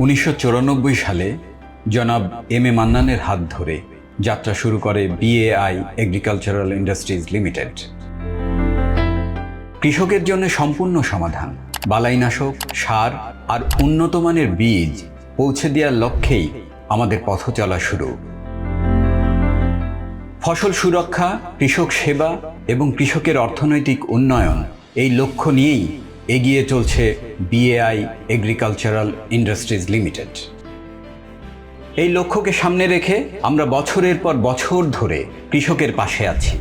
1994 সালে জনাব M A মান্নানের হাত ধরে যাত্রা শুরু করে বিএআই এগ্রিকালচারাল ইন্ডাস্ট্রিজ লিমিটেড। কৃষকের জন্য সম্পূর্ণ সমাধান, বালাইনাশক, সার আর উন্নত মানের বীজ পৌঁছে দেওয়ার লক্ষ্যেই আমাদের পথ চলা শুরু। ফসল সুরক্ষা, কৃষক সেবা এবং কৃষকের অর্থনৈতিক উন্নয়ন, এই লক্ষ্য নিয়েই এগিয়ে চলছে বিএআই এগ্রিকালচারাল ইন্ডাস্ট্রিজ লিমিটেড। এই লক্ষ্যকে সামনে রেখে আমরা বছরের পর বছর ধরে কৃষকের পাশে আছি।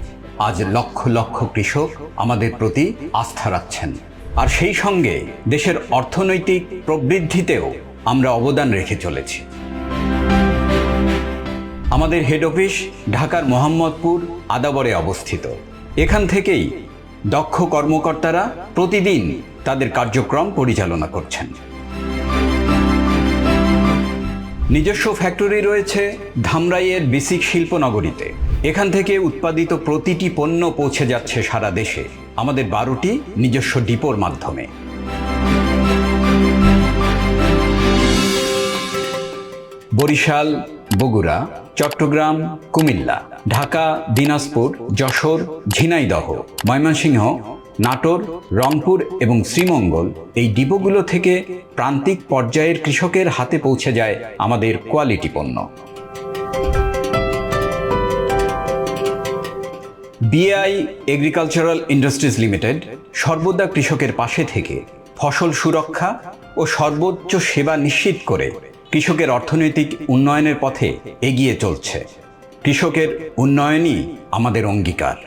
আজ লক্ষ লক্ষ কৃষক আমাদের প্রতি আস্থা রাখছেন, আর সেই সঙ্গে দেশের অর্থনৈতিক প্রবৃদ্ধিতেও আমরা অবদান রেখে চলেছি। আমাদের হেড অফিস ঢাকার মোহাম্মদপুর আদাবরে অবস্থিত। এখান থেকেই দক্ষ কর্মকর্তারা প্রতিদিন তাদের কার্যক্রম পরিচালনা করছেন। নিজস্ব ফ্যাক্টরি রয়েছে ধামরাইয়ের বিসিক শিল্পনগরীতে। এখান থেকে উৎপাদিত প্রতিটি পণ্য পৌঁছে যাচ্ছে সারা দেশে আমাদের 12টি নিজস্ব ডিপোর মাধ্যমে। বরিশাল, বগুড়া, চট্টগ্রাম, কুমিল্লা, ঢাকা, দিনাজপুর, যশোর, ঝিনাইদহ, ময়মনসিংহ, নাটোর, রংপুর এবং শ্রীমঙ্গল, এই ডিপোগুলো থেকে প্রান্তিক পর্যায়ের কৃষকের হাতে পৌঁছে যায় আমাদের কোয়ালিটি পণ্য। বিএআই এগ্রিকালচারাল ইন্ডাস্ট্রিজ লিমিটেড সর্বদা কৃষকের পাশে থেকে ফসল সুরক্ষা ও সর্বোচ্চ সেবা নিশ্চিত করে কৃষকের অর্থনৈতিক উন্নয়নের পথে এগিয়ে চলছে। কৃষকের উন্নয়নই আমাদের অঙ্গীকার।